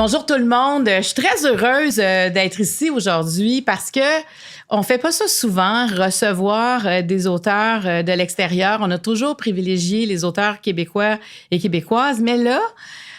Bonjour tout le monde. Je suis très heureuse d'être ici aujourd'hui parce que on fait pas ça souvent, recevoir des auteurs de l'extérieur. On a toujours privilégié les auteurs québécois et québécoises, mais là,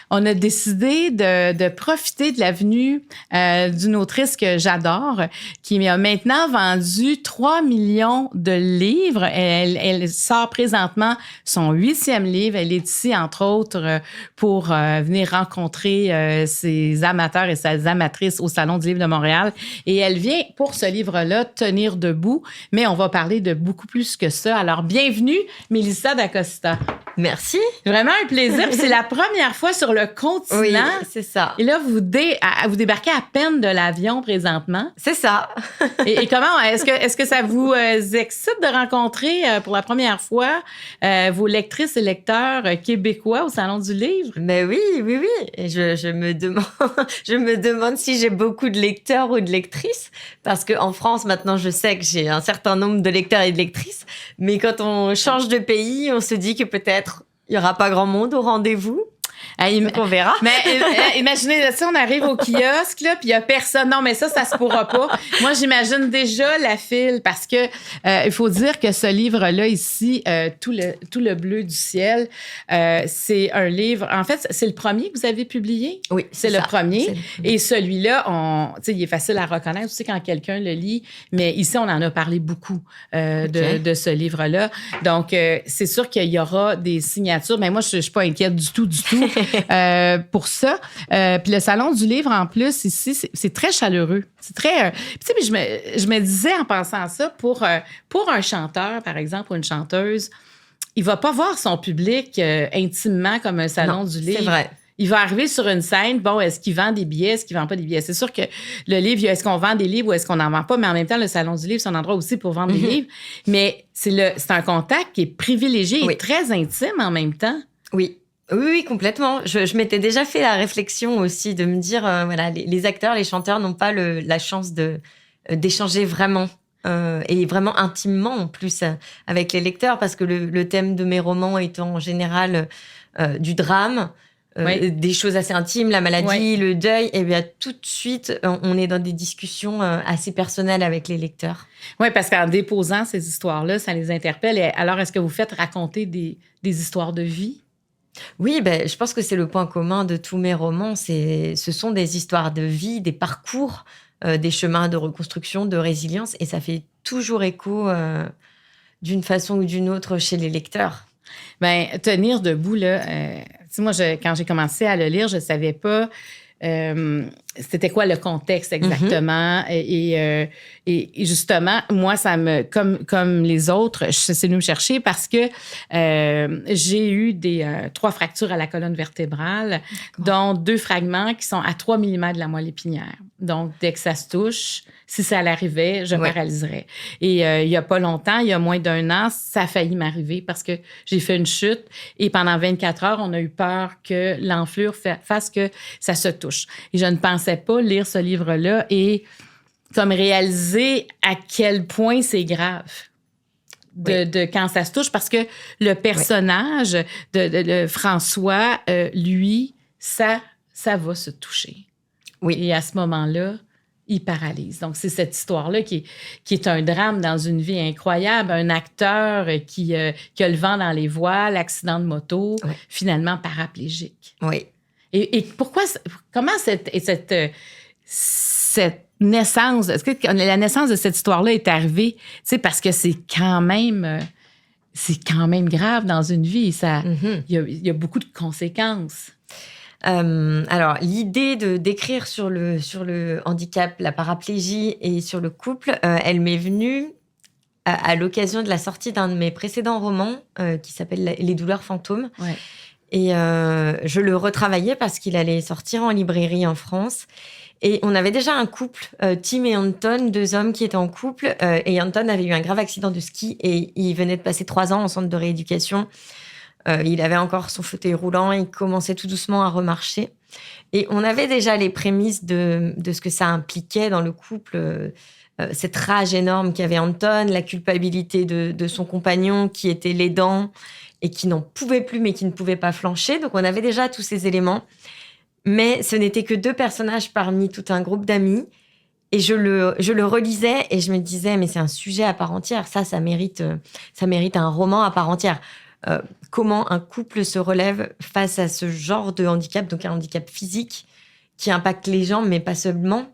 on a décidé de profiter de la venue d'une autrice que j'adore, qui a maintenant vendu 3 millions de livres. Elle sort présentement son 8e livre. Elle est ici, entre autres, pour venir rencontrer ses amateurs et ses amatrices au Salon du livre de Montréal. Et elle vient, pour ce livre-là, tenir debout. Mais on va parler de beaucoup plus que ça. Alors, bienvenue, Mélissa Dacosta. Merci. Vraiment un plaisir. Puis c'est la première fois sur le continent. Oui, c'est ça. Et là, vous débarquez à peine de l'avion présentement. C'est ça. Et comment, est-ce que ça vous excite de rencontrer pour la première fois vos lectrices et lecteurs québécois au Salon du livre? Mais oui. Et je me demande si j'ai beaucoup de lecteurs ou de lectrices. Parce qu'en France, maintenant, je sais que j'ai un certain nombre de lecteurs et de lectrices. Mais quand on change de pays, on se dit que peut-être il n'y aura pas grand monde au rendez-vous. Donc on verra. Mais imaginez, là, on arrive au kiosque, là, puis il n'y a personne. Non, mais ça se pourra pas. Moi, j'imagine déjà la file parce que il faut dire que ce livre-là ici, tout le bleu du ciel, c'est un livre. En fait, c'est le premier que vous avez publié. Oui, c'est le premier. Et celui-là, il est facile à reconnaître aussi quand quelqu'un le lit. Mais ici, on en a parlé beaucoup de ce livre-là. Donc, c'est sûr qu'il y aura des signatures. Mais moi, je suis pas inquiète du tout. Pour ça. Puis le Salon du livre, en plus, ici, c'est très chaleureux. C'est très... tu sais, je me disais en pensant à ça, pour un chanteur, par exemple, ou une chanteuse, il va pas voir son public intimement comme un Salon du livre. C'est vrai. Il va arriver sur une scène, bon, est-ce qu'il vend des billets, est-ce qu'il vend pas des billets? C'est sûr que le livre, est-ce qu'on vend des livres ou est-ce qu'on n'en vend pas? Mais en même temps, le Salon du livre, c'est un endroit aussi pour vendre des livres. Mais c'est un contact qui est privilégié et très intime en même temps. Oui, complètement. Je m'étais déjà fait la réflexion aussi de me dire, voilà, les acteurs, les chanteurs n'ont pas la chance d'échanger vraiment et vraiment intimement en plus avec les lecteurs parce que le thème de mes romans étant en général du drame, des choses assez intimes, la maladie, le deuil, et bien tout de suite, on est dans des discussions assez personnelles avec les lecteurs. Oui, parce qu'en déposant ces histoires-là, ça les interpelle. Et alors, est-ce que vous faites raconter des histoires de vie? Oui, je pense que c'est le point commun de tous mes romans. Ce sont des histoires de vie, des parcours, des chemins de reconstruction, de résilience. Et ça fait toujours écho d'une façon ou d'une autre chez les lecteurs. Tenir debout, là, moi, quand j'ai commencé à le lire, je ne savais pas c'était quoi le contexte exactement. Et justement, moi, ça me, comme les autres, c'est venu me chercher parce que j'ai eu 3 fractures à la colonne vertébrale, dont 2 fragments qui sont à 3 mm de la moelle épinière. Donc, dès que ça se touche, si ça l'arrivait, je paralyserais. Et il y a pas longtemps, il y a moins d'1 an, ça a failli m'arriver parce que j'ai fait une chute et pendant 24 heures, on a eu peur que l'enflure fasse que ça se touche. Et je ne pensais pas lire ce livre-là et comme réaliser à quel point c'est grave de quand ça se touche parce que le personnage de François, lui, ça va se toucher. Oui. Et à ce moment-là, il paralyse. Donc, c'est cette histoire-là qui est un drame dans une vie incroyable. Un acteur qui a le vent dans les voiles, l'accident de moto, finalement paraplégique. Oui. Et pourquoi, comment cette naissance, est-ce que la naissance de cette histoire-là est arrivée? Tu sais, parce que c'est quand même grave dans une vie. Il y a beaucoup de conséquences. Alors, l'idée d'écrire sur le handicap, la paraplégie et sur le couple, elle m'est venue à l'occasion de la sortie d'un de mes précédents romans qui s'appelle Les douleurs fantômes. Ouais. Et je le retravaillais parce qu'il allait sortir en librairie en France. Et on avait déjà un couple, Tim et Anton, 2 hommes qui étaient en couple. Et Anton avait eu un grave accident de ski et il venait de passer 3 ans en centre de rééducation. Il avait encore son fauteuil roulant, il commençait tout doucement à remarcher. Et on avait déjà les prémices de ce que ça impliquait dans le couple, cette rage énorme qu'avait Anton, la culpabilité de son compagnon qui était l'aidant et qui n'en pouvait plus mais qui ne pouvait pas flancher. Donc on avait déjà tous ces éléments. Mais ce n'était que 2 personnages parmi tout un groupe d'amis. Et je le relisais et je me disais, mais c'est un sujet à part entière. Ça mérite un roman à part entière. Comment un couple se relève face à ce genre de handicap, donc un handicap physique qui impacte les gens, mais pas seulement.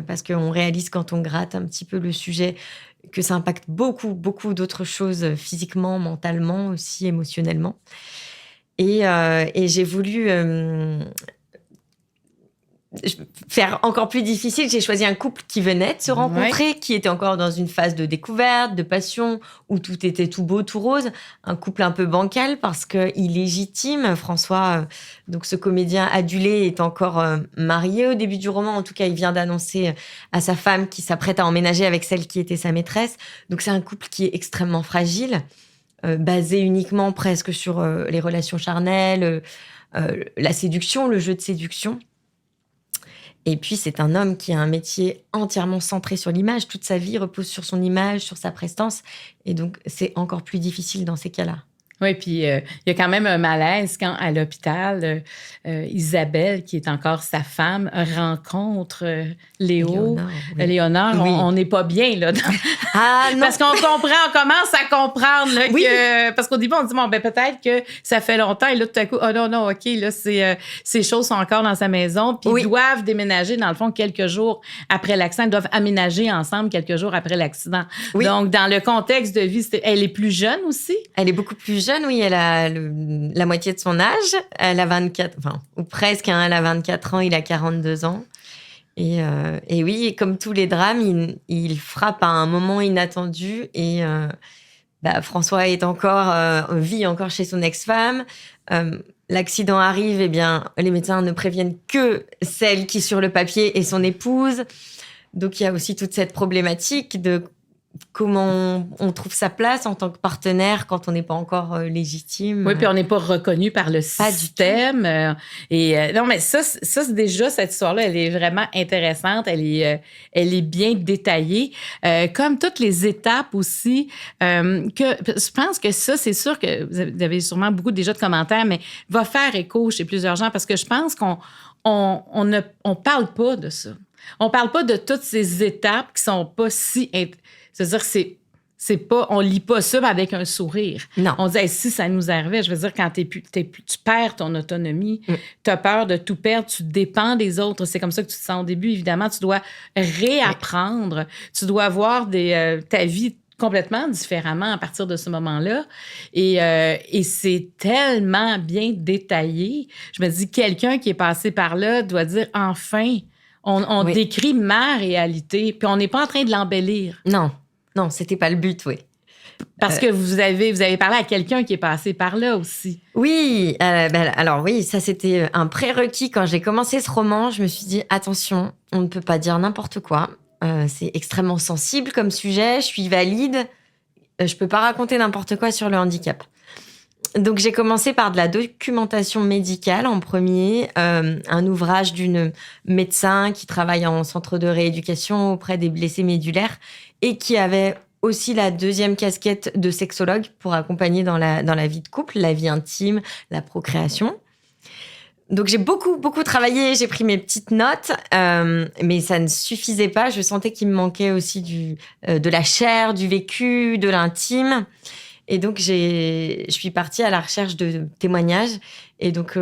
Parce qu'on réalise quand on gratte un petit peu le sujet que ça impacte beaucoup, beaucoup d'autres choses physiquement, mentalement, aussi émotionnellement. Et j'ai voulu faire encore plus difficile. J'ai choisi un couple qui venait de se rencontrer, qui était encore dans une phase de découverte, de passion, où tout était tout beau, tout rose. Un couple un peu bancal parce qu'il légitime. François, donc ce comédien adulé, est encore marié au début du roman. En tout cas, il vient d'annoncer à sa femme qu'il s'apprête à emménager avec celle qui était sa maîtresse. Donc c'est un couple qui est extrêmement fragile, basé uniquement presque sur les relations charnelles, la séduction, le jeu de séduction. Et puis, c'est un homme qui a un métier entièrement centré sur l'image. Toute sa vie repose sur son image, sur sa prestance. Et donc, c'est encore plus difficile dans ces cas-là. Oui, puis il y a quand même un malaise quand, à l'hôpital, Isabelle, qui est encore sa femme, rencontre Léo. Léonard, oui. On n'est pas bien, là. Non. Parce qu'on commence à comprendre, là, oui. Parce qu'au début, on dit, bon, ben peut-être que ça fait longtemps, et là, tout à coup, non, OK, là, ces choses sont encore dans sa maison, puis ils doivent déménager, dans le fond, quelques jours après l'accident. Ils doivent aménager ensemble quelques jours après l'accident. Oui. Donc, dans le contexte de vie, elle est plus jeune aussi? Elle est beaucoup plus jeune. Oui, elle a la moitié de son âge. Elle a 24, ou presque, hein, elle a 24 ans, il a 42 ans. Et oui, comme tous les drames, il frappe à un moment inattendu. Et François vit encore chez son ex-femme. L'accident arrive, eh bien, les médecins ne préviennent que celle qui, sur le papier, est son épouse. Donc, il y a aussi toute cette problématique de comment on trouve sa place en tant que partenaire quand on n'est pas encore légitime. Oui, puis on n'est pas reconnu par le système. Non, mais ça, c'est déjà, cette histoire-là, elle est vraiment intéressante. Elle est bien détaillée. Comme toutes les étapes aussi, je pense que ça, c'est sûr que vous avez sûrement beaucoup déjà de commentaires, mais va faire écho chez plusieurs gens parce que je pense qu'on parle pas de ça. On parle pas de toutes ces étapes qui sont pas si... C'est-à-dire que c'est pas... On lit pas ça avec un sourire. Non. On dit, hey, si ça nous arrivait, je veux dire, quand tu perds ton autonomie, tu as peur de tout perdre, tu dépends des autres. C'est comme ça que tu te sens au début. Évidemment, tu dois réapprendre. Tu dois voir ta vie complètement différemment à partir de ce moment-là. Et c'est tellement bien détaillé. Je me dis, quelqu'un qui est passé par là doit dire, enfin... On décrit ma réalité, puis on n'est pas en train de l'embellir. Non, c'était pas le but, oui. Parce que vous avez parlé à quelqu'un qui est passé par là aussi. Oui, alors oui, ça c'était un prérequis. Quand j'ai commencé ce roman, je me suis dit, attention, on ne peut pas dire n'importe quoi. C'est extrêmement sensible comme sujet, je suis valide, je peux pas raconter n'importe quoi sur le handicap. Donc, j'ai commencé par de la documentation médicale en premier, un ouvrage d'une médecin qui travaille en centre de rééducation auprès des blessés médulaires et qui avait aussi la deuxième casquette de sexologue pour accompagner dans la vie de couple, la vie intime, la procréation. Donc, j'ai beaucoup, beaucoup travaillé, j'ai pris mes petites notes, mais ça ne suffisait pas. Je sentais qu'il me manquait aussi de la chair, du vécu, de l'intime. Et donc, je suis partie à la recherche de témoignages. Et donc,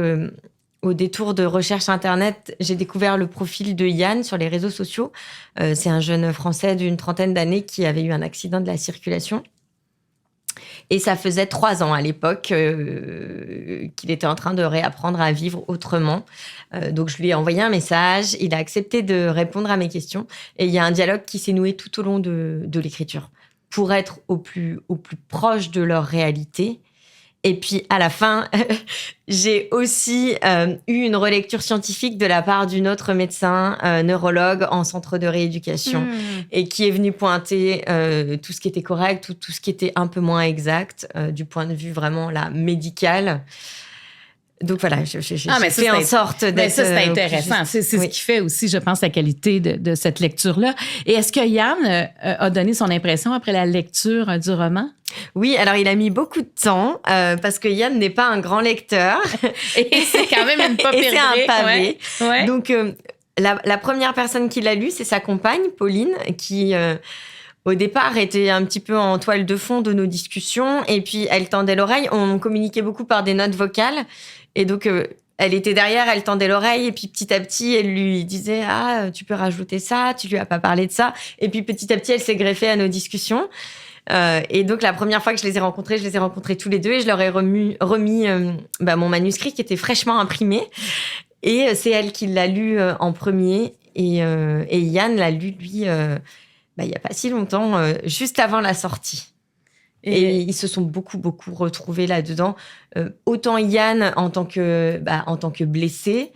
au détour de recherche Internet, j'ai découvert le profil de Yann sur les réseaux sociaux. C'est un jeune Français d'une 30aine d'années qui avait eu un accident de la circulation. Et ça faisait 3 ans à l'époque qu'il était en train de réapprendre à vivre autrement. Donc, je lui ai envoyé un message. Il a accepté de répondre à mes questions. Et il y a un dialogue qui s'est noué tout au long de l'écriture, pour être au plus proche de leur réalité. Et puis, à la fin, j'ai aussi eu une relecture scientifique de la part d'une autre médecin, neurologue en centre de rééducation, et qui est venue pointer tout ce qui était correct, tout ce qui était un peu moins exact, du point de vue vraiment là, médical. Donc voilà, j'ai mais fait en sorte d'être... Mais ça, c'est intéressant. C'est ce qui fait aussi, je pense, la qualité de cette lecture-là. Et est-ce que Yann a donné son impression après la lecture du roman? Oui, alors il a mis beaucoup de temps parce que Yann n'est pas un grand lecteur. Et c'est quand même une pas pire et c'est un pavé. Ouais. Donc la première personne qui l'a lu, c'est sa compagne, Pauline, qui... au départ, était un petit peu en toile de fond de nos discussions. Et puis, elle tendait l'oreille. On communiquait beaucoup par des notes vocales. Et donc, elle était derrière, elle tendait l'oreille. Et puis, petit à petit, elle lui disait « Ah, tu peux rajouter ça, tu lui as pas parlé de ça. » Et puis, petit à petit, elle s'est greffée à nos discussions. Et donc, la première fois que je les ai rencontrés tous les deux. Et je leur ai remis mon manuscrit qui était fraîchement imprimé. Et c'est elle qui l'a lu en premier. Et Yann l'a lu, lui... il n'y a pas si longtemps, juste avant la sortie. Et ils se sont beaucoup, beaucoup retrouvés là-dedans. Autant Yann en tant que blessé,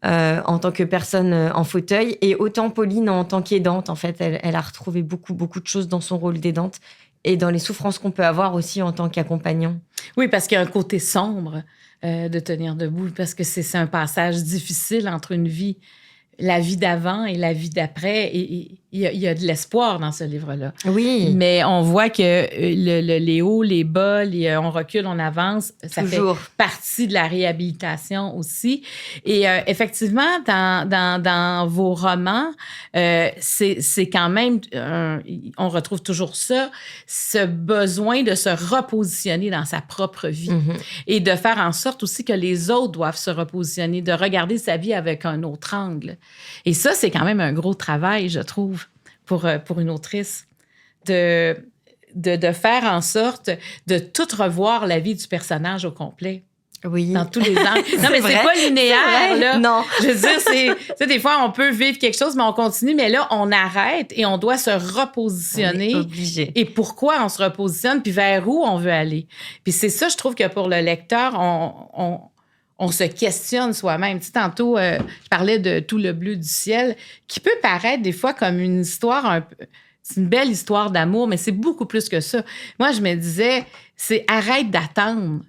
en tant que personne en fauteuil, et autant Pauline en tant qu'aidante. En fait, elle a retrouvé beaucoup, beaucoup de choses dans son rôle d'aidante et dans les souffrances qu'on peut avoir aussi en tant qu'accompagnant. Oui, parce qu'il y a un côté sombre de tenir debout, parce que c'est un passage difficile entre la vie d'avant et la vie d'après. Et il y a de l'espoir dans ce livre-là. Oui. Mais on voit que les hauts, les bas, on recule, on avance. Ça Toujours. fait partie de la réhabilitation aussi. Et effectivement, dans vos romans, c'est quand même... on retrouve toujours ça, ce besoin de se repositionner dans sa propre vie. Mm-hmm. Et de faire en sorte aussi que les autres doivent se repositionner, de regarder sa vie avec un autre angle. Et ça, c'est quand même un gros travail, je trouve, pour une autrice, de faire en sorte de tout revoir la vie du personnage au complet. Oui. Dans tous les angles. Non, mais c'est pas linéaire, là. Non. Je veux dire, des fois, on peut vivre quelque chose, mais on continue, mais là, on arrête et on doit se repositionner. On est obligé. Et pourquoi on se repositionne, puis vers où on veut aller. Puis c'est ça, je trouve que pour le lecteur, on se questionne soi-même. Tu sais, tantôt, je parlais de Tout le bleu du ciel, qui peut paraître des fois comme une histoire c'est une belle histoire d'amour, mais c'est beaucoup plus que ça. Moi, je me disais, c'est arrête d'attendre.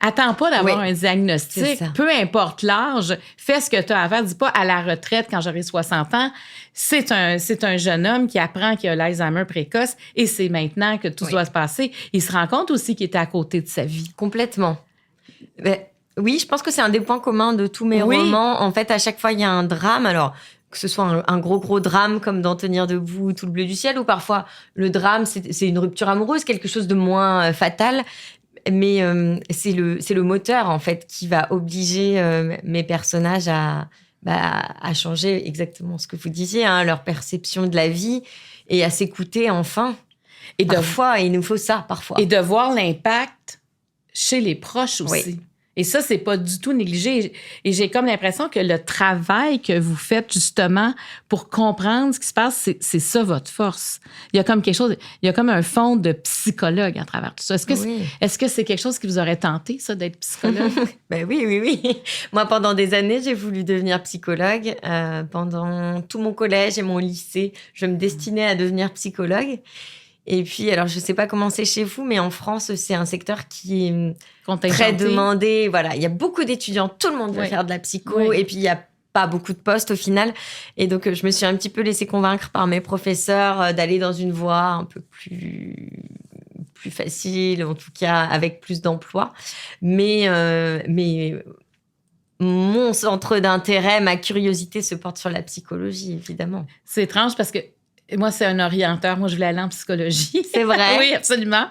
Attends pas d'avoir un diagnostic. Peu importe l'âge, fais ce que tu as à faire. Dis pas à la retraite quand j'aurai 60 ans. C'est un jeune homme qui apprend qu'il a l'Alzheimer précoce et c'est maintenant que tout doit se passer. Il se rend compte aussi qu'il était à côté de sa vie. Complètement. Oui, je pense que c'est un des points communs de tous mes romans. En fait, à chaque fois, il y a un drame. Alors, que ce soit un gros drame comme dans Tenir debout, Tout le bleu du ciel, ou parfois le drame, c'est une rupture amoureuse, quelque chose de moins fatal. Mais c'est le moteur, en fait, qui va obliger mes personnages à changer exactement ce que vous disiez, leur perception de la vie et à s'écouter enfin. Et parfois, il nous faut ça, parfois. Et de voir l'impact chez les proches aussi. Oui. Et ça, c'est pas du tout négligé. Et j'ai comme l'impression que le travail que vous faites justement pour comprendre ce qui se passe, c'est ça votre force. Il y a comme quelque chose, il y a comme un fond de psychologue à travers tout ça. Est-ce que c'est quelque chose qui vous aurait tenté, ça, d'être psychologue? Ben oui. Moi, pendant des années, j'ai voulu devenir psychologue. Pendant tout mon collège et mon lycée, je me destinais à devenir psychologue. Et puis, alors, je ne sais pas comment c'est chez vous, mais en France, c'est un secteur qui est très demandé. Voilà, il y a beaucoup d'étudiants, tout le monde veut faire de la psycho, et puis il n'y a pas beaucoup de postes au final. Et donc, je me suis un petit peu laissée convaincre par mes professeurs d'aller dans une voie un peu plus facile, en tout cas avec plus d'emplois. Mais mon centre d'intérêt, ma curiosité se porte sur la psychologie, évidemment. C'est étrange parce que moi, c'est un orienteur. Moi, je voulais aller en psychologie. C'est vrai? Oui, absolument.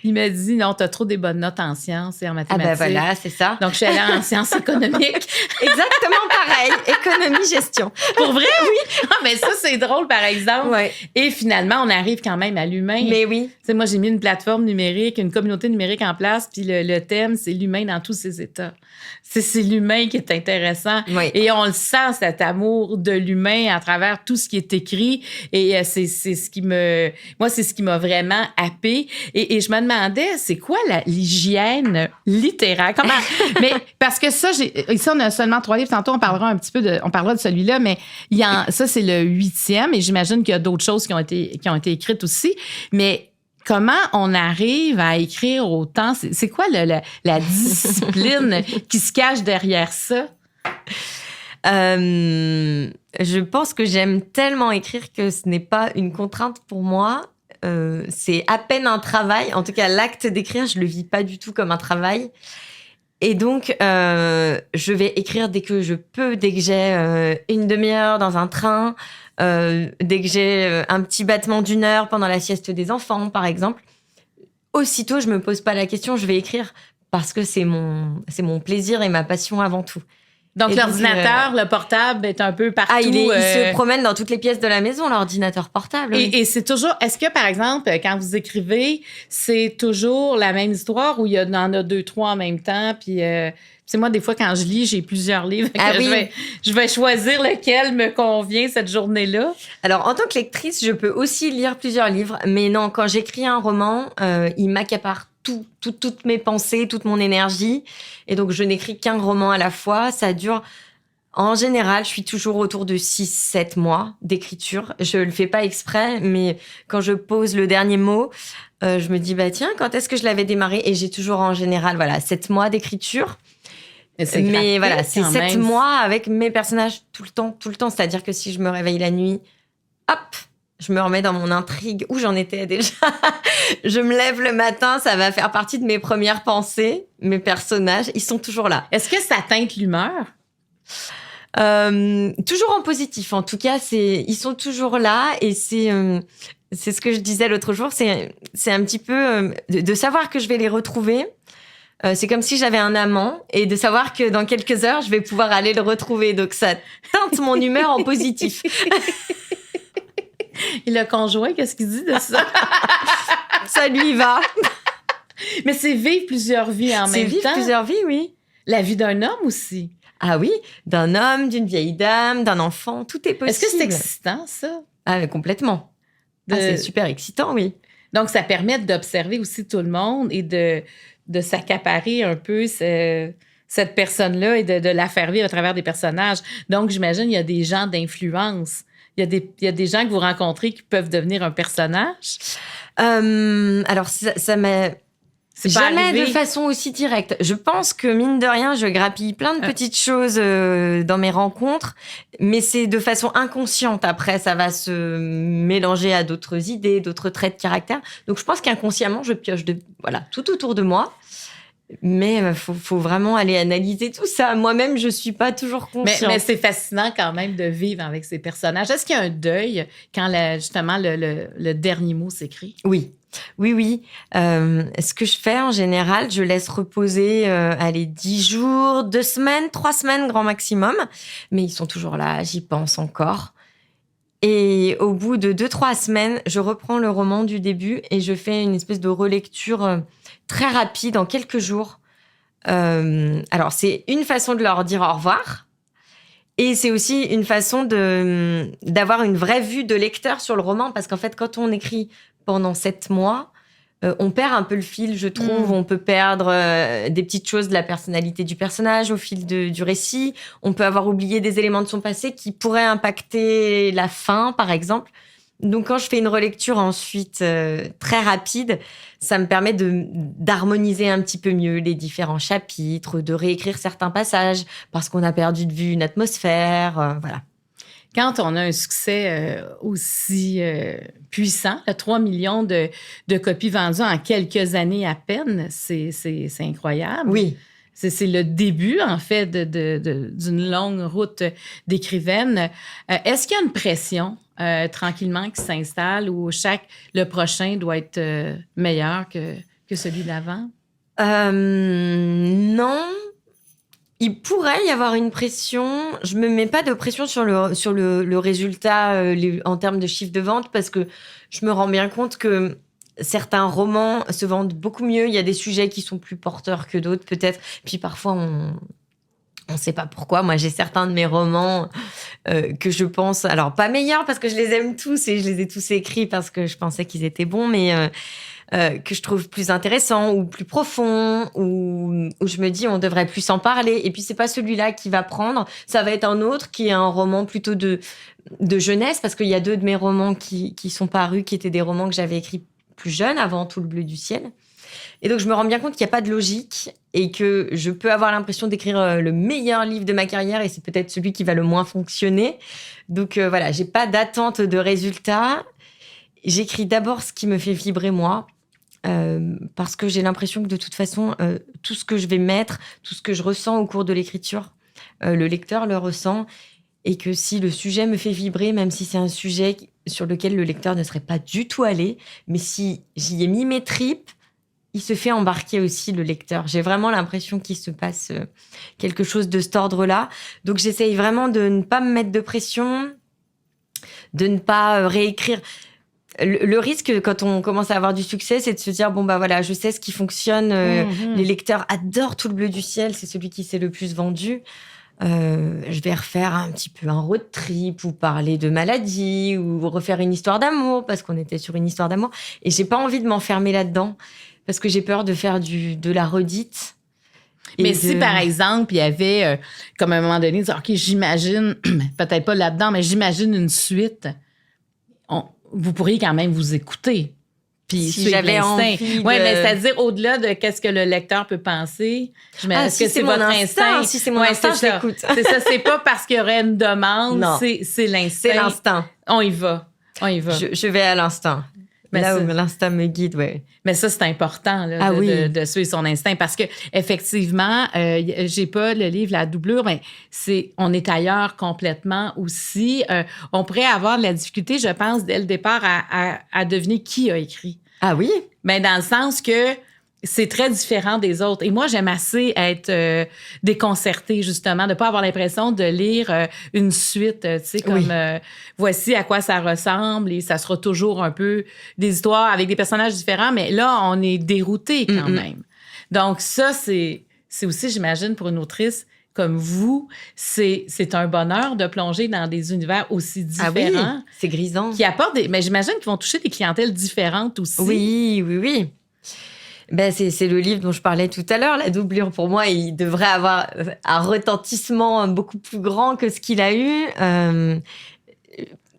Il m'a dit, non, tu as trop des bonnes notes en sciences et en mathématiques. Ah ben voilà, c'est ça. Donc, je suis allée en sciences économiques. Exactement pareil. Économie-gestion. Pour vrai, oui. Ah, mais ça, c'est drôle, par exemple. Ouais. Et finalement, on arrive quand même à l'humain. Mais oui. Tu sais, moi, j'ai mis une plateforme numérique, une communauté numérique en place, puis le thème, c'est l'humain dans tous ses états. C'est l'humain qui est intéressant. Oui. Et on le sent, cet amour de l'humain à travers tout ce qui est écrit. Et c'est ce qui m'a vraiment happée. Et je me demandais, c'est quoi l'hygiène littéraire? Comment? Mais parce que ça, ici, on a seulement 3 livres. Tantôt, on parlera de celui-là, mais ça, c'est le 8e. Et j'imagine qu'il y a d'autres choses qui ont été écrites aussi. Mais comment on arrive à écrire autant? C'est quoi la discipline qui se cache derrière ça? Je pense que j'aime tellement écrire que ce n'est pas une contrainte pour moi. C'est à peine un travail. En tout cas, l'acte d'écrire, je le vis pas du tout comme un travail. Et donc, je vais écrire dès que je peux, dès que j'ai une demi-heure dans un train, dès que j'ai un petit battement d'1 heure pendant la sieste des enfants, par exemple. Aussitôt, je me pose pas la question, je vais écrire parce que c'est mon plaisir et ma passion avant tout. Donc, l'ordinateur, le portable est un peu partout. Il se promène dans toutes les pièces de la maison, l'ordinateur portable. Oui. Et c'est toujours... Est-ce que, par exemple, quand vous écrivez, c'est toujours la même histoire ou il y en a 2, 3 en même temps? Puis, moi, des fois, quand je lis, j'ai plusieurs livres. Je vais choisir lequel me convient cette journée-là. Alors, en tant que lectrice, je peux aussi lire plusieurs livres. Mais non, quand j'écris un roman, il m'accapare toutes mes pensées, toute mon énergie. Et donc, je n'écris qu'un roman à la fois. Ça dure... En général, je suis toujours autour de 6-7 mois d'écriture. Je le fais pas exprès, mais quand je pose le dernier mot, je me dis, tiens, quand est-ce que je l'avais démarré? Et j'ai toujours, en général, 7 mois d'écriture. Mais voilà, c'est 7 mois avec mes personnages tout le temps. C'est-à-dire que si je me réveille la nuit, hop, je me remets dans mon intrigue où j'en étais déjà. Je me lève le matin, ça va faire partie de mes premières pensées. Mes personnages, ils sont toujours là. Est-ce que ça teinte l'humeur? Toujours en positif. En tout cas, ils sont toujours là et c'est ce que je disais l'autre jour. C'est un petit peu de savoir que je vais les retrouver. C'est comme si j'avais un amant et de savoir que dans quelques heures, je vais pouvoir aller le retrouver. Donc, ça teinte mon humeur en positif. Et le conjoint, qu'est-ce qu'il dit de ça? Ça lui va. Mais c'est vivre plusieurs vies en même temps. C'est vivre plusieurs vies, oui. La vie d'un homme aussi. Ah oui, d'un homme, d'une vieille dame, d'un enfant, tout est possible. Est-ce que c'est excitant, ça? Ah, mais complètement. C'est super excitant, oui. Donc, ça permet d'observer aussi tout le monde et de s'accaparer un peu cette personne-là et de la faire vivre à travers des personnages. Donc, j'imagine il y a des gens d'influence. Il y a des gens que vous rencontrez qui peuvent devenir un personnage? Alors, ça m'a... Jamais de façon aussi directe. Je pense que, mine de rien, je grappille plein de petites choses dans mes rencontres, mais c'est de façon inconsciente. Après, ça va se mélanger à d'autres idées, d'autres traits de caractère. Donc, je pense qu'inconsciemment, je pioche tout autour de moi. Mais faut vraiment aller analyser tout ça. Moi-même, je suis pas toujours consciente. Mais c'est fascinant quand même de vivre avec ces personnages. Est-ce qu'il y a un deuil quand justement le dernier mot s'écrit? Oui. Ce que je fais en général, je laisse reposer 10 jours, 2 semaines, 3 semaines grand maximum. Mais ils sont toujours là, j'y pense encore. Et au bout de 2-3 semaines, je reprends le roman du début et je fais une espèce de relecture très rapide en quelques jours. Alors, c'est une façon de leur dire au revoir. Et c'est aussi une façon d'avoir une vraie vue de lecteur sur le roman. Parce qu'en fait, quand on écrit pendant 7 mois, on perd un peu le fil, je trouve. On peut perdre des petites choses de la personnalité du personnage au fil du récit. On peut avoir oublié des éléments de son passé qui pourraient impacter la fin, par exemple. Donc, quand je fais une relecture ensuite très rapide, ça me permet d'harmoniser un petit peu mieux les différents chapitres, de réécrire certains passages parce qu'on a perdu de vue une atmosphère, voilà. Quand on a un succès aussi puissant, 3 millions de copies vendues en quelques années à peine, c'est incroyable. Oui. C'est le début, en fait, d'une longue route d'écrivaine. Est-ce qu'il y a une pression tranquillement qui s'installe où le prochain doit être meilleur que celui d'avant? Non. Il pourrait y avoir une pression. Je me mets pas de pression sur le résultat en termes de chiffre de vente parce que je me rends bien compte que certains romans se vendent beaucoup mieux. Il y a des sujets qui sont plus porteurs que d'autres, peut-être. Puis parfois, on sait pas pourquoi. Moi, j'ai certains de mes romans que je pense... Alors, pas meilleurs parce que je les aime tous et je les ai tous écrits parce que je pensais qu'ils étaient bons, mais... que je trouve plus intéressant ou plus profond ou je me dis on devrait plus en parler et puis c'est pas celui-là qui va prendre, ça va être un autre qui est un roman plutôt de jeunesse parce qu'il y a 2 de mes romans qui sont parus qui étaient des romans que j'avais écrits plus jeune, avant Tout le bleu du ciel. Et donc, je me rends bien compte qu'il n'y a pas de logique et que je peux avoir l'impression d'écrire le meilleur livre de ma carrière et c'est peut-être celui qui va le moins fonctionner. Donc, voilà, j'ai pas d'attente de résultat. J'écris d'abord ce qui me fait vibrer moi. Parce que j'ai l'impression que de toute façon, tout ce que je vais mettre, tout ce que je ressens au cours de l'écriture, le lecteur le ressent. Et que si le sujet me fait vibrer, même si c'est un sujet sur lequel le lecteur ne serait pas du tout allé, mais si j'y ai mis mes tripes, il se fait embarquer aussi le lecteur. J'ai vraiment l'impression qu'il se passe quelque chose de cet ordre-là. Donc j'essaye vraiment de ne pas me mettre de pression, de ne pas réécrire. Le risque, quand on commence à avoir du succès, c'est de se dire, bon, bah voilà, je sais ce qui fonctionne. Les lecteurs adorent Tout le bleu du ciel, c'est celui qui s'est le plus vendu. Je vais refaire un petit peu un road trip ou parler de maladie ou refaire une histoire d'amour parce qu'on était sur une histoire d'amour. Et j'ai pas envie de m'enfermer là-dedans parce que j'ai peur de faire de la redite. Mais si, par exemple, il y avait, comme à un moment donné, dire, OK, j'imagine, peut-être pas là-dedans, mais j'imagine une suite, vous pourriez quand même vous écouter. Puis si j'avais envie Oui, mais c'est-à-dire au-delà de qu'est-ce que le lecteur peut penser. Est-ce si que c'est votre instinct? Si c'est mon instinct, je l'écoute. C'est ça, c'est pas parce qu'il y aurait une demande, c'est l'instinct. C'est l'instinct. On y va. Je vais à l'instinct. Mais là où l'instinct me guide, ouais. Mais ça, c'est important là, de suivre son instinct parce que effectivement, j'ai pas le livre La doublure, mais on est ailleurs complètement aussi. On pourrait avoir de la difficulté, je pense, dès le départ à deviner qui a écrit. Ah oui? Mais dans le sens que c'est très différent des autres. Et moi, j'aime assez être déconcertée, justement, de pas avoir l'impression de lire une suite, tu sais, comme voici à quoi ça ressemble et ça sera toujours un peu des histoires avec des personnages différents, mais là, on est dérouté quand même. Donc ça, c'est aussi, j'imagine, pour une autrice comme vous, c'est un bonheur de plonger dans des univers aussi différents. Ah oui, c'est grisant. Qui apportent mais j'imagine qu'ils vont toucher des clientèles différentes aussi. Oui. Ben c'est le livre dont je parlais tout à l'heure. La doublure, pour moi, il devrait avoir un retentissement beaucoup plus grand que ce qu'il a eu.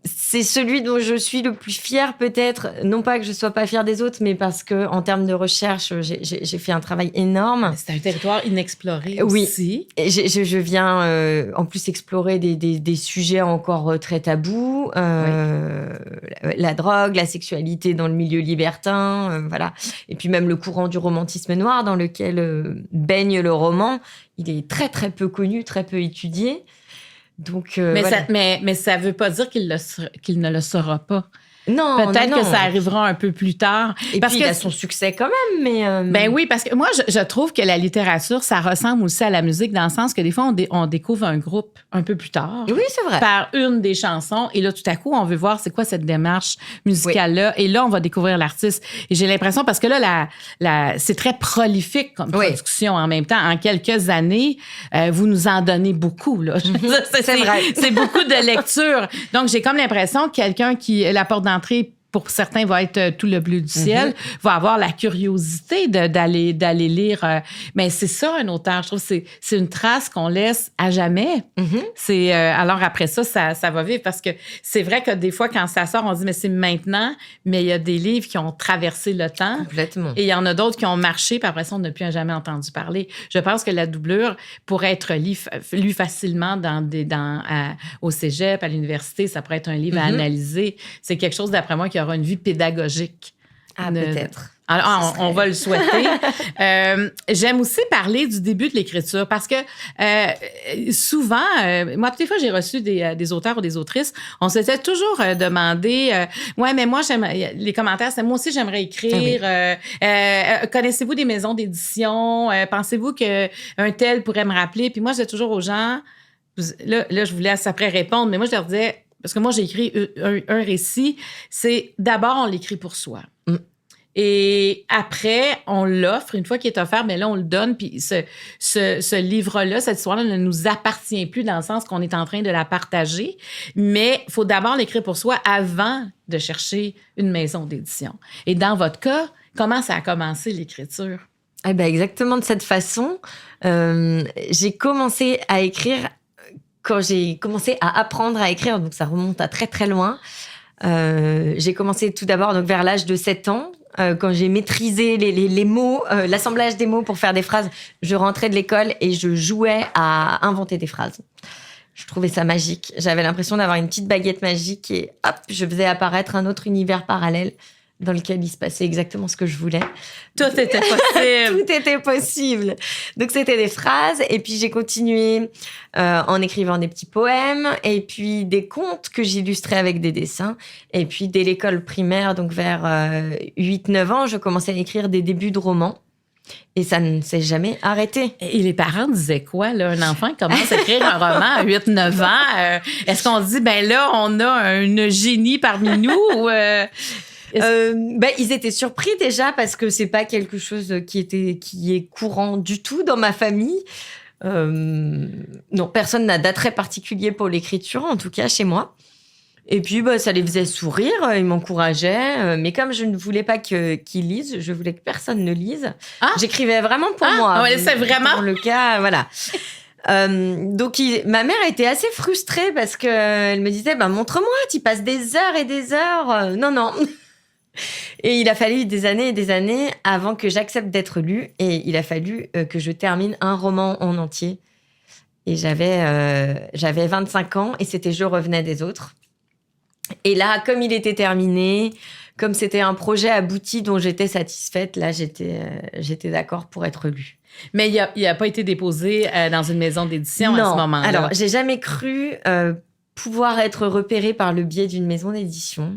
C'est celui dont je suis le plus fière, peut-être. Non pas que je sois pas fière des autres, mais parce que en termes de recherche, j'ai fait un travail énorme. C'est un territoire inexploré aussi. Et je viens en plus explorer des sujets encore très tabous. La drogue, la sexualité dans le milieu libertin, voilà. Et puis même le courant du romantisme noir dans lequel baigne le roman. Il est très, très peu connu, très peu étudié. Donc, mais ça veut pas dire qu'il ne le sera pas. Non, peut-être que ça arrivera un peu plus tard. Et parce qu'il a son succès quand même, mais... Ben oui, parce que moi, je trouve que la littérature, ça ressemble aussi à la musique dans le sens que des fois, on découvre un groupe un peu plus tard. Oui, c'est vrai. Par une des chansons. Et là, tout à coup, on veut voir c'est quoi cette démarche musicale-là. Et là, on va découvrir l'artiste. Et j'ai l'impression, parce que là, c'est très prolifique comme production en même temps. En quelques années, vous nous en donnez beaucoup, là. C'est vrai. C'est beaucoup de lecture. Donc, j'ai comme l'impression que quelqu'un qui, la porte d'entrée, pour certains, va être Tout le bleu du ciel, va avoir la curiosité d'aller lire. Mais c'est ça, un auteur. Je trouve que c'est une trace qu'on laisse à jamais. C'est alors après ça va vivre parce que c'est vrai que des fois, quand ça sort, on dit, mais c'est maintenant. Mais il y a des livres qui ont traversé le temps. Complètement. Et il y en a d'autres qui ont marché, puis après ça, on n'a plus jamais entendu parler. Je pense que La doublure pourrait être lu facilement au cégep, à l'université. Ça pourrait être un livre à analyser. C'est quelque chose, d'après moi, qui aura une vie pédagogique. Ah, peut-être. Alors, on va le souhaiter. J'aime aussi parler du début de l'écriture parce que souvent, moi, toutes les fois, j'ai reçu des auteurs ou des autrices, on s'était toujours demandé, ouais, mais moi, les commentaires, c'est moi aussi, j'aimerais écrire. Connaissez-vous des maisons d'édition? Pensez-vous qu'un tel pourrait me rappeler? Puis moi, je disais toujours aux gens, là, je vous laisse après répondre, mais moi, je leur disais, parce que moi, j'ai écrit un récit, c'est d'abord, on l'écrit pour soi. Et après, on l'offre, une fois qu'il est offert, mais là, on le donne. Puis ce livre-là, cette histoire-là ne nous appartient plus dans le sens qu'on est en train de la partager. Mais il faut d'abord l'écrire pour soi avant de chercher une maison d'édition. Et dans votre cas, comment ça a commencé l'écriture? Eh ben, exactement de cette façon. J'ai commencé à écrire quand j'ai commencé à apprendre à écrire, donc ça remonte à très très loin. J'ai commencé tout d'abord donc vers l'âge de 7 ans. quand j'ai maîtrisé les mots, l'assemblage des mots pour faire des phrases, je rentrais de l'école et je jouais à inventer des phrases. Je trouvais ça magique. J'avais l'impression d'avoir une petite baguette magique et hop, je faisais apparaître un autre univers parallèle dans lequel il se passait exactement ce que je voulais. Tout était possible. Tout était possible. Donc, c'était des phrases. Et puis, j'ai continué en écrivant des petits poèmes et puis des contes que j'illustrais avec des dessins. Et puis, dès l'école primaire, donc vers 8-9 ans, je commençais à écrire des débuts de romans. Et ça ne s'est jamais arrêté. Et les parents disaient quoi, là? Un enfant qui commence à écrire un roman à 8-9 ans. Est-ce qu'on se dit, ben là, on a une génie parmi nous? Ou, ils étaient surpris déjà parce que c'est pas quelque chose qui est courant du tout dans ma famille. Non, personne n'a d'attrait particulier pour l'écriture, en tout cas chez moi. Et puis, ça les faisait sourire, ils m'encourageaient. Mais comme je ne voulais pas qu'ils lisent, je voulais que personne ne lise. Ah. J'écrivais vraiment pour moi. Ouais, c'est vraiment... Dans le cas, voilà. Donc, ma mère était assez frustrée parce qu'elle me disait, montre-moi, tu passes des heures et des heures. Non. Et il a fallu des années et des années avant que j'accepte d'être lue. Et il a fallu que je termine un roman en entier. Et j'avais 25 ans et c'était Je revenais des autres. Et là, comme il était terminé, comme c'était un projet abouti dont j'étais satisfaite, là, j'étais d'accord pour être lue. Mais il a pas été déposé dans une maison d'édition à ce moment-là? Alors, j'ai jamais cru pouvoir être repérée par le biais d'une maison d'édition.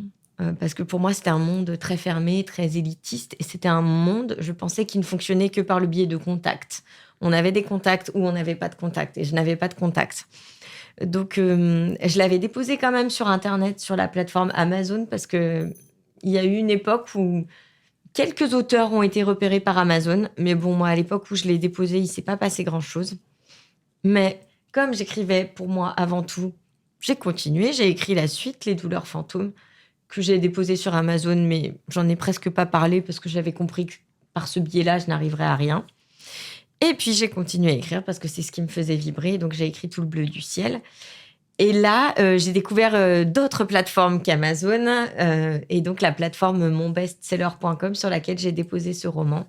Parce que pour moi, c'était un monde très fermé, très élitiste. Et c'était un monde, je pensais, qui ne fonctionnait que par le biais de contacts. On avait des contacts ou on n'avait pas de contacts. Et je n'avais pas de contacts. Donc, je l'avais déposé quand même sur Internet, sur la plateforme Amazon, parce qu'il y a eu une époque où quelques auteurs ont été repérés par Amazon. Mais bon, moi, à l'époque où je l'ai déposé, il ne s'est pas passé grand-chose. Mais comme j'écrivais pour moi avant tout, j'ai continué. J'ai écrit la suite, Les douleurs fantômes, que j'ai déposé sur Amazon, mais j'en ai presque pas parlé parce que j'avais compris que par ce biais-là, je n'arriverais à rien. Et puis, j'ai continué à écrire parce que c'est ce qui me faisait vibrer. Donc, j'ai écrit Tout le bleu du ciel. Et là, j'ai découvert d'autres plateformes qu'Amazon. Et donc, la plateforme monbestseller.com sur laquelle j'ai déposé ce roman.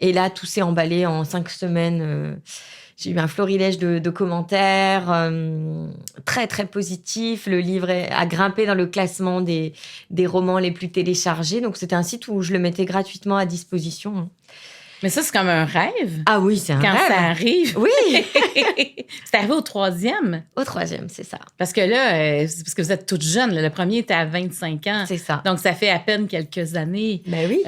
Et là, tout s'est emballé en 5 semaines. J'ai eu un florilège de commentaires très, très positifs. Le livre a grimpé dans le classement des romans les plus téléchargés. Donc, c'était un site où je le mettais gratuitement à disposition. Mais ça, c'est comme un rêve. Ah oui, c'est un rêve. Quand ça arrive. Oui. C'est arrivé au 3e. Au 3e, c'est ça. Parce que là, c'est parce que vous êtes toute jeune. Là. Le premier était à 25 ans. C'est ça. Donc, ça fait à peine quelques années. Ben oui.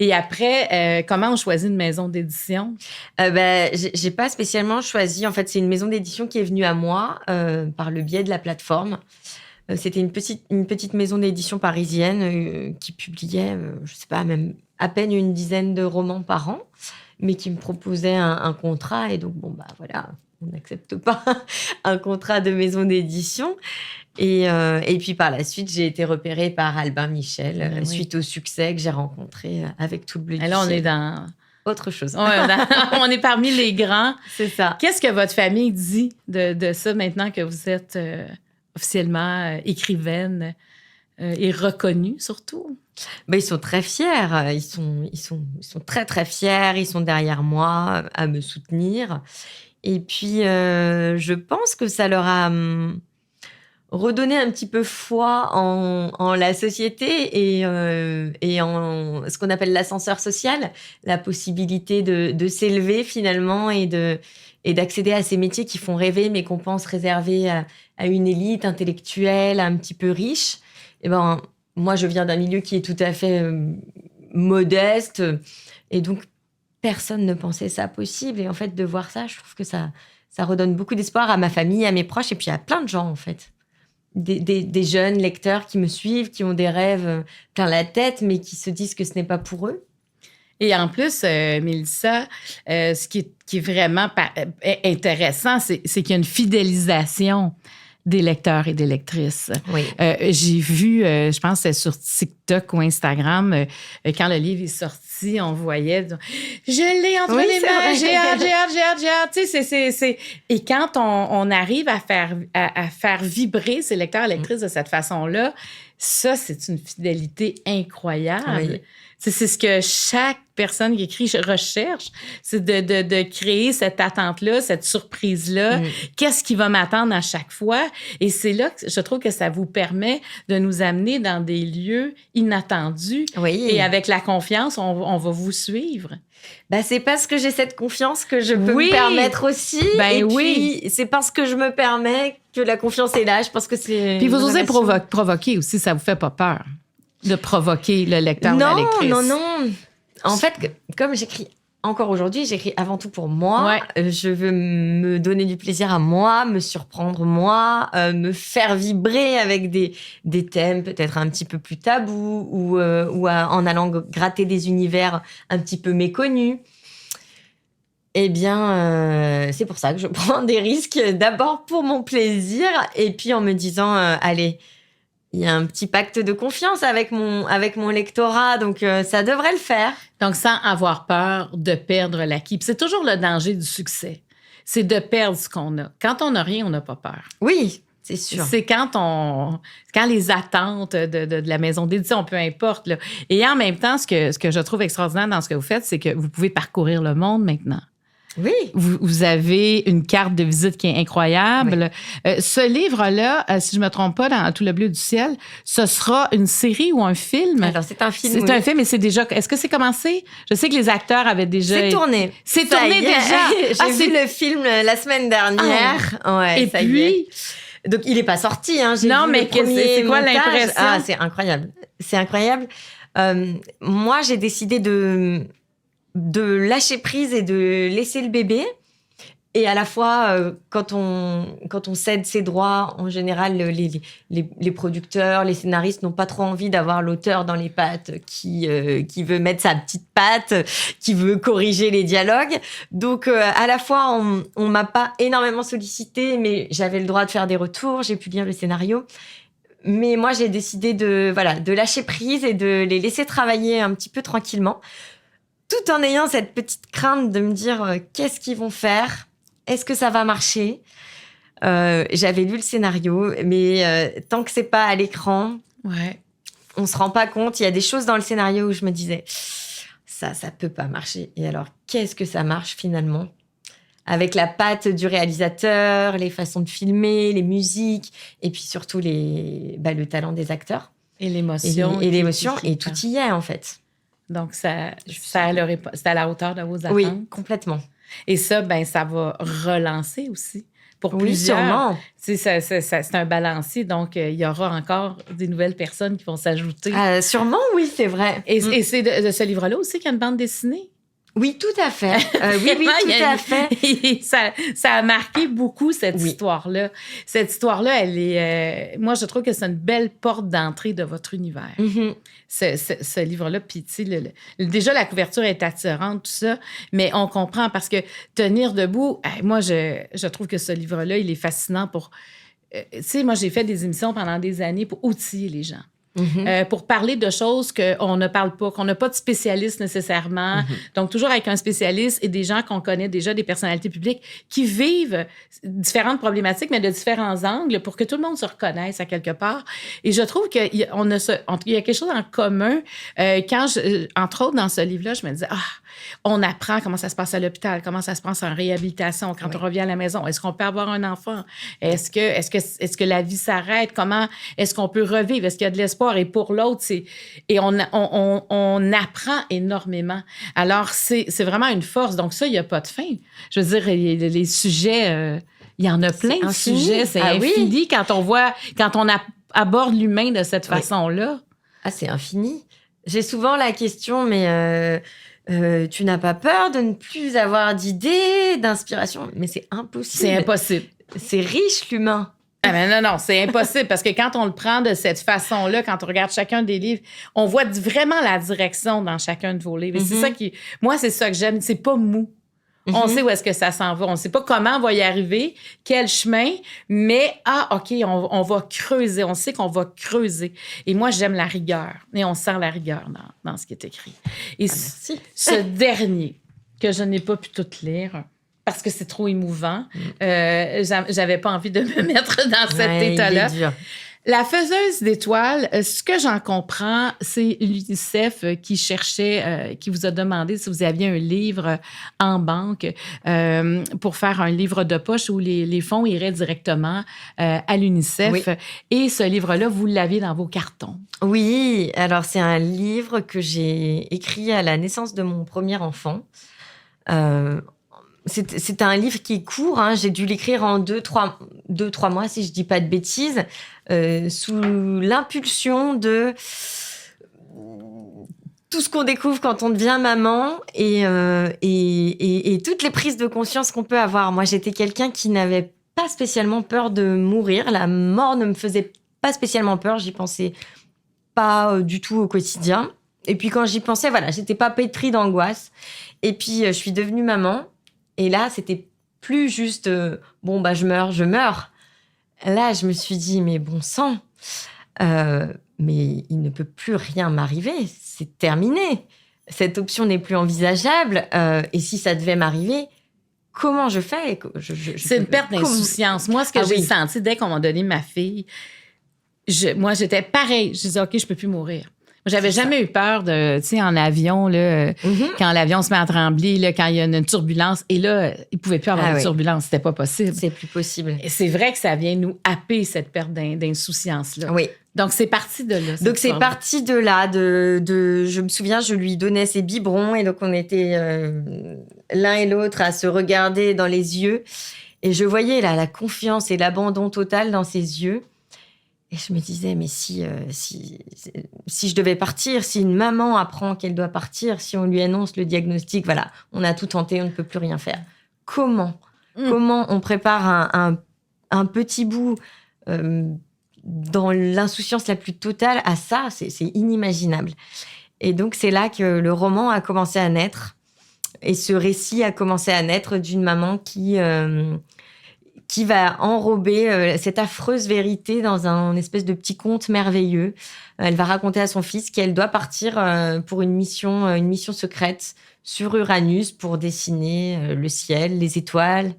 Et après, comment on choisit une maison d'édition? J'ai pas spécialement choisi. En fait, c'est une maison d'édition qui est venue à moi par le biais de la plateforme. C'était une petite maison d'édition parisienne qui publiait, je sais pas, même à peine une dizaine de romans par an, mais qui me proposait un contrat. Et donc, voilà, on n'accepte pas un contrat de maison d'édition. Et puis, par la suite, j'ai été repérée par Albin Michel, suite au succès que j'ai rencontré avec Tout le bleu du ciel. Là, on est dans... autre chose. On est parmi les grands. C'est ça. Qu'est-ce que votre famille dit de ça maintenant que vous êtes officiellement écrivaine et reconnue, surtout? Ils sont très fiers. Ils sont très, très fiers. Ils sont derrière moi à me soutenir. Et puis, je pense que ça leur a redonné un petit peu foi en la société et en ce qu'on appelle l'ascenseur social, la possibilité de s'élever finalement et d'accéder à ces métiers qui font rêver, mais qu'on pense réservés à une élite intellectuelle un petit peu riche. Moi, je viens d'un milieu qui est tout à fait modeste. Et donc, personne ne pensait ça possible. Et en fait, de voir ça, je trouve que ça redonne beaucoup d'espoir à ma famille, à mes proches et puis à plein de gens, en fait. Des jeunes lecteurs qui me suivent, qui ont des rêves plein la tête, mais qui se disent que ce n'est pas pour eux. Et en plus, Mélissa, ce qui est vraiment intéressant, c'est qu'il y a une fidélisation des lecteurs et des lectrices. Oui. J'ai vu, je pense que c'est sur TikTok ou Instagram, quand le livre est sorti, on voyait « Je l'ai entre les mains, j'ai hâte. » Tu sais, c'est... Et quand on arrive à faire vibrer ces lecteurs et lectrices de cette façon-là, Ça, c'est une fidélité incroyable. Oui. C'est ce que chaque personne qui écrit recherche, c'est de créer cette attente-là, cette surprise-là. Qu'est-ce qui va m'attendre à chaque fois? Et c'est là que je trouve que ça vous permet de nous amener dans des lieux inattendus. Oui. Et avec la confiance, on va vous suivre. Ben, c'est parce que j'ai cette confiance que je peux me permettre aussi. Ben puis, c'est parce que je me permets que la confiance est là. Je pense que c'est... Puis vous osez provoquer aussi, ça vous fait pas peur de provoquer le lecteur ou la lectrice? Non. En fait, comme j'écris encore aujourd'hui, j'écris avant tout pour moi. Je veux me donner du plaisir à moi, me surprendre moi, me faire vibrer avec des thèmes peut-être un petit peu plus tabous ou en allant gratter des univers un petit peu méconnus. Eh bien, c'est pour ça que je prends des risques, d'abord pour mon plaisir et puis en me disant, allez, il y a un petit pacte de confiance avec mon lectorat, donc ça devrait le faire. Donc, sans avoir peur de perdre l'acquis. Puis c'est toujours le danger du succès. C'est de perdre ce qu'on a. Quand on n'a rien, on n'a pas peur. Oui, c'est sûr. C'est quand les attentes de la maison d'édition, peu importe. Là. Et en même temps, ce que je trouve extraordinaire dans ce que vous faites, c'est que vous pouvez parcourir le monde maintenant. Oui. Vous avez une carte de visite qui est incroyable. Oui. Ce livre-là, si je ne me trompe pas, dans Tout le bleu du ciel, ce sera une série ou un film? Alors, c'est un film. C'est un film, et c'est déjà... Est-ce que c'est commencé? Je sais que les acteurs avaient déjà... C'est tourné. C'est tourné déjà? J'ai vu le film la semaine dernière. Oh. Ouais, et puis... Donc, il n'est pas sorti. Hein. Non, mais c'est quoi l'impression? Ah, c'est incroyable. C'est incroyable. Moi, j'ai décidé de lâcher prise et de laisser le bébé. Et à la fois, quand on cède ses droits, en général, les producteurs, les scénaristes n'ont pas trop envie d'avoir l'auteur dans les pattes qui veut mettre sa petite patte, qui veut corriger les dialogues. Donc, à la fois, on m'a pas énormément sollicité, mais j'avais le droit de faire des retours, j'ai pu lire le scénario. Mais moi, j'ai décidé de lâcher prise et de les laisser travailler un petit peu tranquillement, tout en ayant cette petite crainte de me dire qu'est-ce qu'ils vont faire ? Est-ce que ça va marcher ? J'avais lu le scénario, mais tant que c'est pas à l'écran, on se rend pas compte. Il y a des choses dans le scénario où je me disais ça peut pas marcher. Et alors, qu'est-ce que ça marche finalement ? Avec la patte du réalisateur, les façons de filmer, les musiques, et puis surtout le talent des acteurs. Et l'émotion. Et l'émotion, et tout y est en fait. Donc, c'est à la hauteur de vos attentes. Oui, complètement. Et ça, ça va relancer aussi. Pour plusieurs. Sûrement. C'est un balancier, donc il y aura encore des nouvelles personnes qui vont s'ajouter. Sûrement, oui, c'est vrai. Et c'est de ce livre-là aussi qu'il y a une bande dessinée? Oui, tout à fait. Oui, tout à fait. Ça a marqué beaucoup cette histoire-là. Cette histoire-là, elle est... moi, je trouve que c'est une belle porte d'entrée de votre univers. Mm-hmm. Ce livre-là, puis tu sais, déjà, la couverture est attirante, tout ça, mais on comprend parce que tenir debout, moi, je trouve que ce livre-là, il est fascinant pour... tu sais, moi, j'ai fait des émissions pendant des années pour outiller les gens. Mm-hmm. Pour parler de choses qu'on ne parle pas, qu'on n'a pas de spécialiste nécessairement. Mm-hmm. Donc, toujours avec un spécialiste et des gens qu'on connaît déjà, des personnalités publiques qui vivent différentes problématiques, mais de différents angles pour que tout le monde se reconnaisse à quelque part. Et je trouve qu'il y a quelque chose en commun. Entre autres, dans ce livre-là, je me disais, on apprend comment ça se passe à l'hôpital, comment ça se passe en réhabilitation, quand on revient à la maison. Est-ce qu'on peut avoir un enfant? Est-ce que la vie s'arrête? Comment est-ce qu'on peut revivre? Est-ce qu'il y a de l'espoir? Et pour l'autre, on apprend énormément. Alors, c'est vraiment une force. Donc ça, il n'y a pas de fin. Je veux dire, les sujets, il y en a plein de sujets. C'est infini quand on aborde l'humain de cette façon-là. C'est infini. J'ai souvent la question, mais tu n'as pas peur de ne plus avoir d'idées, d'inspiration? Mais c'est impossible. C'est impossible. C'est riche, l'humain. Non, c'est impossible parce que quand on le prend de cette façon-là, quand on regarde chacun des livres, on voit vraiment la direction dans chacun de vos livres. Et c'est ça moi, c'est ça que j'aime. C'est pas mou. Mm-hmm. On sait où est-ce que ça s'en va. On sait pas comment on va y arriver, quel chemin, mais OK, on va creuser. On sait qu'on va creuser. Et moi, j'aime la rigueur. Et on sent la rigueur dans ce qui est écrit. Et ce dernier, que je n'ai pas pu tout lire, parce que c'est trop émouvant. J'avais pas envie de me mettre dans cet état-là. La faiseuse d'étoiles, ce que j'en comprends, c'est l'UNICEF qui cherchait, qui vous a demandé si vous aviez un livre en banque pour faire un livre de poche où les fonds iraient directement à l'UNICEF. Oui. Et ce livre-là, vous l'aviez dans vos cartons. Oui, alors c'est un livre que j'ai écrit à la naissance de mon premier enfant. C'est un livre qui est court, hein. J'ai dû l'écrire en 2-3 mois, si je dis pas de bêtises, sous l'impulsion de tout ce qu'on découvre quand on devient maman et toutes les prises de conscience qu'on peut avoir. Moi, j'étais quelqu'un qui n'avait pas spécialement peur de mourir. La mort ne me faisait pas spécialement peur. J'y pensais pas du tout au quotidien. Et puis quand j'y pensais, voilà, j'étais pas pétrie d'angoisse. Et puis je suis devenue maman. Et là, c'était plus juste je meurs. Là, je me suis dit, mais bon sang, mais il ne peut plus rien m'arriver. C'est terminé. Cette option n'est plus envisageable. Et si ça devait m'arriver, comment je fais? C'est une perte d'insouciance. Moi, ce que j'ai senti dès qu'on m'a donné ma fille, moi, j'étais pareil. Je disais, OK, je peux plus mourir. J'avais jamais eu peur de, tu sais, en avion, là, quand l'avion se met à trembler, là, quand il y a une turbulence. Et là, il pouvait plus avoir de turbulence. C'était pas possible. C'est plus possible. Et c'est vrai que ça vient nous happer, cette perte d'insouciance-là. Oui. Donc, c'est parti de là. Donc, c'est parti de là. Je me souviens, je lui donnais ses biberons. Et donc, on était l'un et l'autre à se regarder dans les yeux. Et je voyais là, la confiance et l'abandon total dans ses yeux. Et je me disais, mais si je devais partir, si une maman apprend qu'elle doit partir, si on lui annonce le diagnostic, voilà, on a tout tenté, on ne peut plus rien faire. Comment on prépare un petit bout dans l'insouciance la plus totale à ça? C'est inimaginable. Et donc, c'est là que le roman a commencé à naître. Et ce récit a commencé à naître d'une maman qui va enrober cette affreuse vérité dans un espèce de petit conte merveilleux. Elle va raconter à son fils qu'elle doit partir pour une mission secrète sur Uranus pour dessiner le ciel, les étoiles,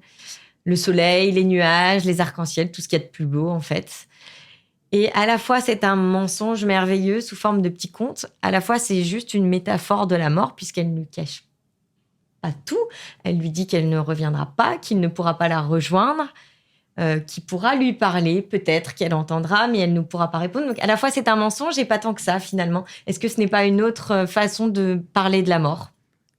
le soleil, les nuages, les arcs-en-ciel, tout ce qu'il y a de plus beau, en fait. Et à la fois, c'est un mensonge merveilleux sous forme de petit conte. À la fois, c'est juste une métaphore de la mort puisqu'elle ne lui cache pas tout. Elle lui dit qu'elle ne reviendra pas, qu'il ne pourra pas la rejoindre, qu'il pourra lui parler, peut-être qu'elle entendra, mais elle ne pourra pas répondre. Donc, à la fois, c'est un mensonge et pas tant que ça, finalement. Est-ce que ce n'est pas une autre façon de parler de la mort?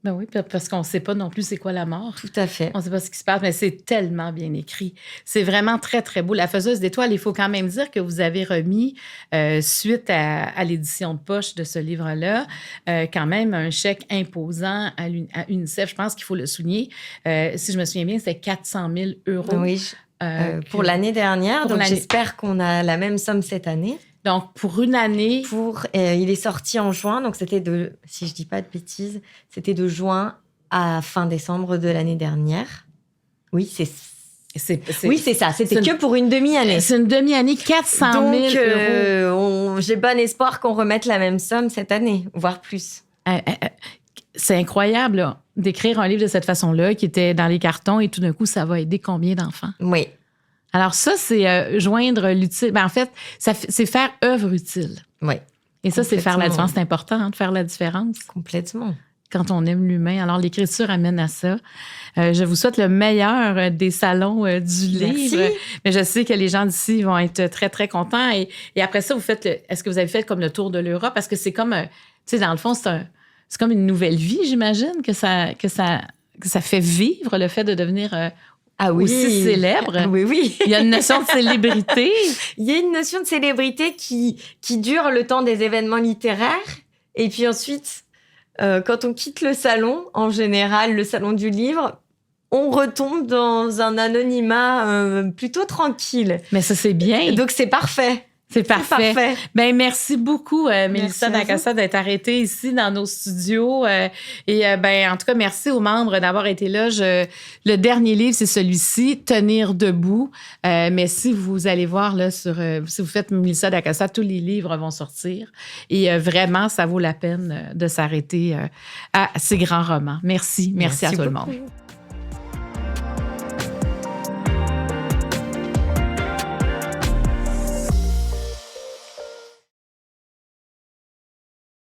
Ben oui, parce qu'on ne sait pas non plus c'est quoi la mort. Tout à fait. On ne sait pas ce qui se passe, mais c'est tellement bien écrit. C'est vraiment très, très beau. La faiseuse d'étoiles, il faut quand même dire que vous avez remis, suite à l'édition de poche de ce livre-là, quand même un chèque imposant à UNICEF. Je pense qu'il faut le souligner. Si je me souviens bien, c'était 400 000 €. Oui, pour l'année dernière. Donc, j'espère qu'on a la même somme cette année. Donc, pour une année... il est sorti en juin, donc c'était si je dis pas de bêtises, c'était de juin à fin décembre de l'année dernière. Oui, c'est ça. C'était que pour une demi-année. C'est une demi-année, 400 000 €. J'ai bon espoir qu'on remette la même somme cette année, voire plus. C'est incroyable, là, d'écrire un livre de cette façon-là, qui était dans les cartons, et tout d'un coup, ça va aider combien d'enfants? Oui. Alors ça, c'est joindre l'utile. Ben, en fait, c'est faire œuvre utile. Oui. Et ça, c'est faire la différence. C'est important de faire la différence. Complètement. Quand on aime l'humain. Alors, l'écriture amène à ça. Je vous souhaite le meilleur des salons du livre. Merci. Mais je sais que les gens d'ici vont être très, très contents. Et après ça, est-ce que vous avez fait comme le tour de l'Europe? Parce que c'est comme, tu sais, dans le fond, c'est comme une nouvelle vie, j'imagine, que ça fait vivre le fait de devenir... aussi célèbre. Oui. Il y a une notion de célébrité. Il y a une notion de célébrité qui dure le temps des événements littéraires. Et puis ensuite, quand on quitte le salon, en général, le salon du livre, on retombe dans un anonymat plutôt tranquille. Mais ça, c'est bien. Donc, c'est parfait. C'est parfait. Ben, merci beaucoup, Mélissa Dacassa, d'être arrêtée ici dans nos studios. En tout cas, merci aux membres d'avoir été là. Le dernier livre, c'est celui-ci, Tenir debout. Mais si vous allez voir là si vous faites Mélissa Dacassa, tous les livres vont sortir. Et vraiment, ça vaut la peine de s'arrêter à ces grands romans. Merci à tout le monde.